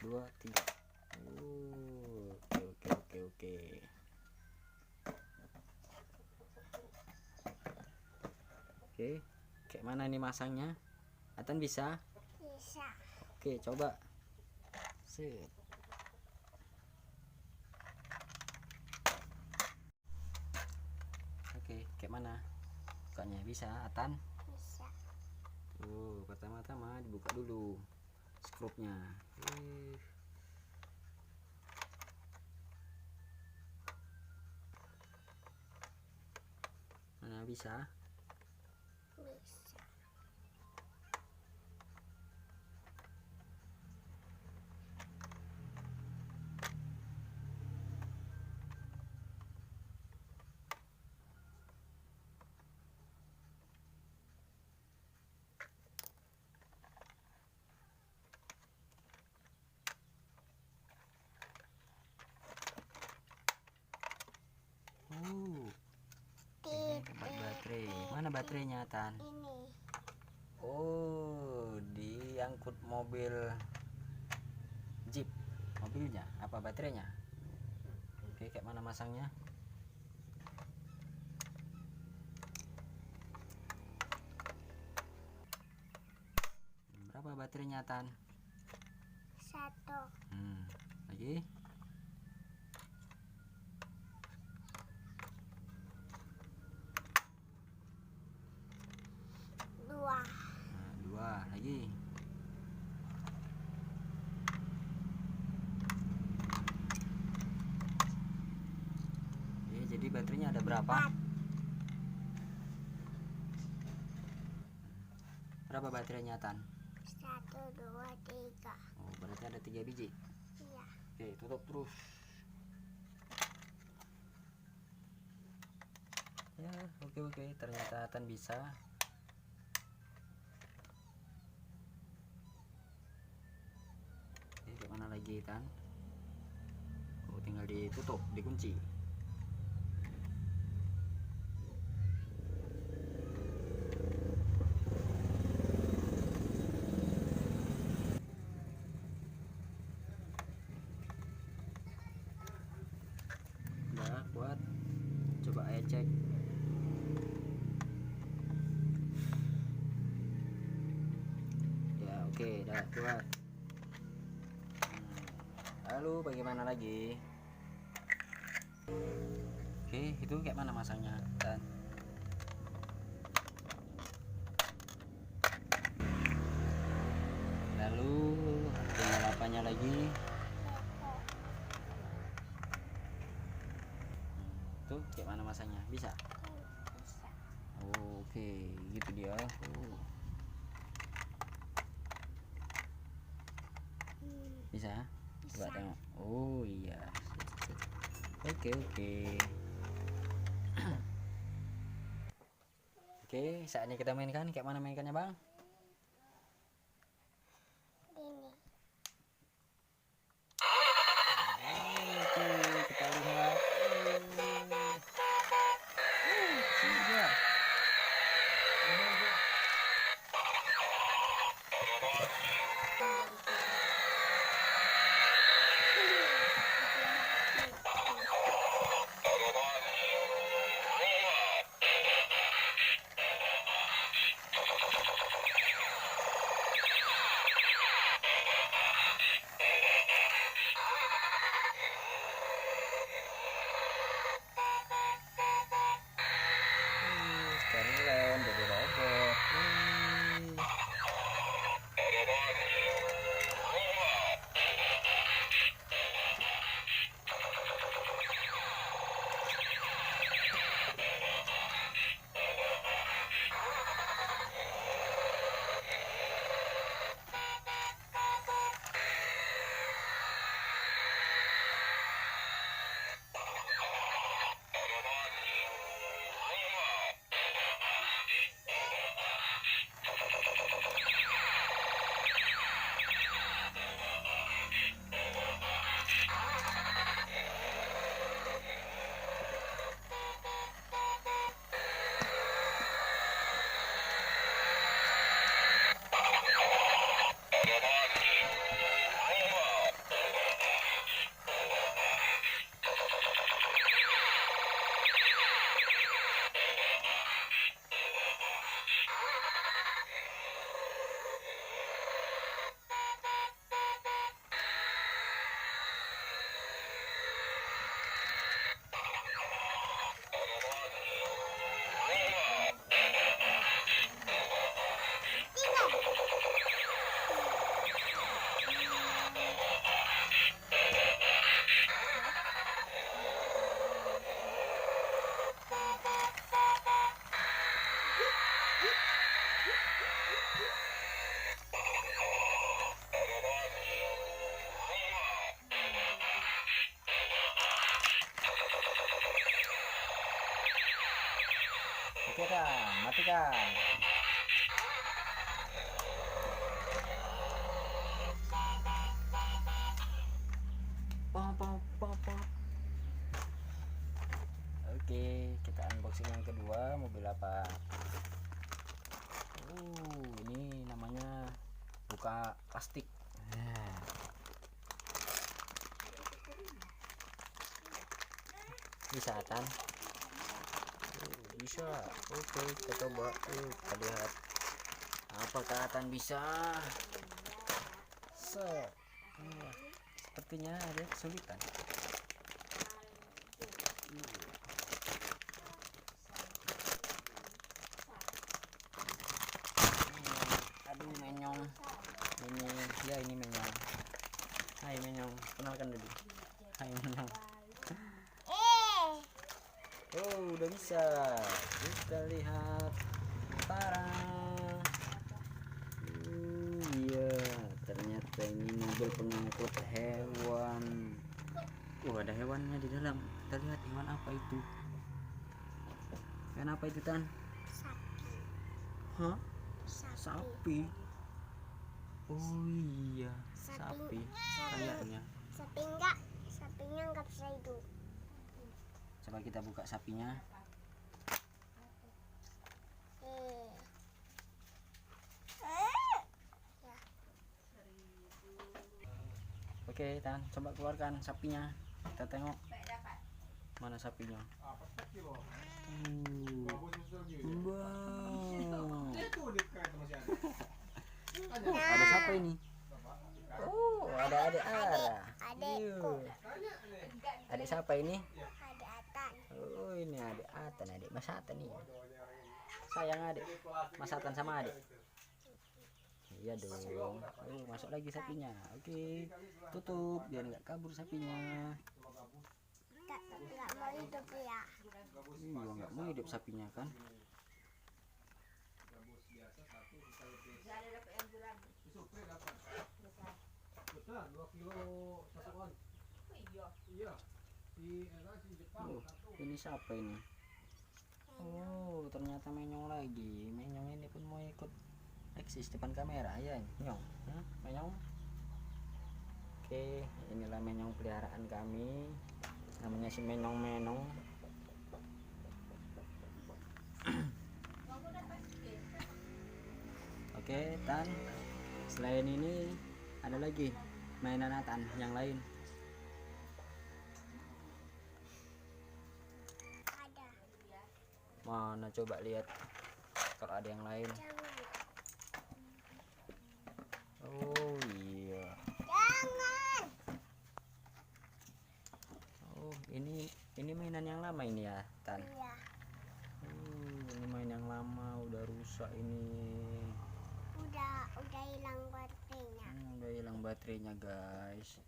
2 3. Oke. Oke, kayak mana nih masangnya? Atan bisa? Bisa. Oke, coba. Set. Oke, kayak mana? Bukanya bisa, Atan? Bisa. Tuh, pertama-tama dibuka dulu skrupnya. Mana bisa? Bisa. Dapat baterai. Mana baterainya, Tan? Ini. Oh, diangkut mobil Jeep. Mobilnya apa baterainya? Oke, kayak mana masangnya? Berapa baterainya, Tan? 1. Lagi. 2. 2 lagi. Oke, jadi baterainya ada berapa? 4. Berapa baterainya, Tan? 1 2 3. Oh, berarti ada 3 biji. Iya. Oke, tutup terus. Ya, oke. Ternyata Tan bisa. Oke, kayak mana lagi, Tan? Oh, tinggal ditutup, dikunci. Udah kuat. Coba ayah cek. Ya, oke, udah kuat. Lalu bagaimana lagi? Oke, itu kayak mana masangnya, Tan? Lalu tinggal apanya lagi? Tuh kayak mana masangnya? Bisa? Bisa. Oke, gitu dia. Bisa? Coba Bisa. tengok. Oh iya. Oke. Oke, saatnya kita mainkan. Kayak mana mainkannya, Bang? Ini. Oke, kita lihat. Sini dia. Oke kan, matikan. Pom pom pom pom. Oke, kita unboxing yang kedua. Mobil apa? Ini namanya buka plastik. Nah. Bisa kan? Bisa. Oke, kita coba. Kita lihat apakah Tan bisa. Sepertinya ada kesulitan. Aduh, menyong. Ini menyong. Hai menyong, kenalkan dulu. Hai menyong. Udah bisa. Kita lihat. Tara. Iya, ternyata ini mobil pengangkut hewan. Ada hewannya di dalam. Kita lihat hewan apa itu. Hewan apa itu, Tan? Sapi. Hah? Sapi. Oh iya, sapi. Kayaknya. Sapinya nggak bisa hidup. Coba kita buka sapinya. Oke, Tan, coba keluarkan sapinya. Kita tengok mana sapinya. Ada siapa ini? Ada adik Ara. Adekku. Adik siapa ini? Ada Atan. Ini adik Atan, adik Mas Atan nih. Sayang adik. Mas Atan sama adik. Iya dong. Masuk lagi sapinya. Oke, tutup biar nggak kabur sapinya. Nggak mau hidup ya. Iya, nggak mau hidup sapinya kan. Ini siapa ini? Ternyata menyong lagi. Menyong ini pun mau ikut eksis depan kamera ya, Nyong. Menyong. Oke, inilah menyong peliharaan kami. Namanya si Menong. Oke, Tan. Selain ini ada lagi mainan Tan yang lain. Ada. Mana coba lihat kalau ada yang lain. Jangan. Oh iya. Jangan. Ini mainan yang lama ini ya, Tan. Iya. Ini main yang lama, udah rusak ini. Udah hilang baterainya. Udah hilang baterainya, guys.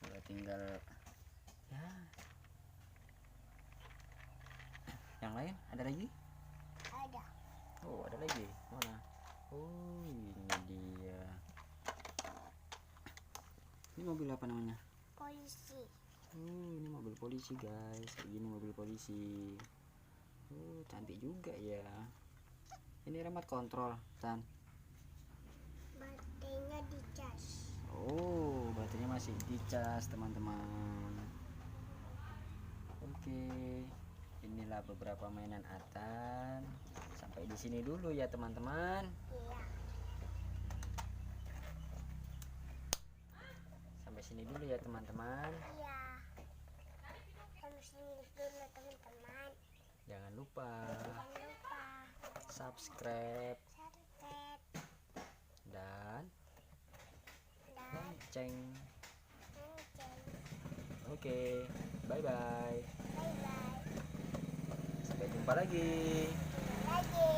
Udah tinggal ya. Yang lain ada lagi? Ada. Ada lagi. Mana? Ini dia. Ini mobil apa namanya? Polisi. Ini mobil polisi, guys. Kayak gini mobil polisi. Cantik juga ya. Ini remote kontrol, Tan. Baterainya dicas. Baterainya masih dicas, teman-teman. Oke. Inilah beberapa mainan Atan. Sampai di sini dulu ya, teman-teman. Iya. Sampai sini dulu ya, teman-teman. Iya. Sampai sini dulu teman-teman. Jangan lupa Jangan lupa subscribe subscribe dan dan lonceng. lonceng. Oke, bye-bye. Bye bye. Sampai jumpa lagi. Lagi.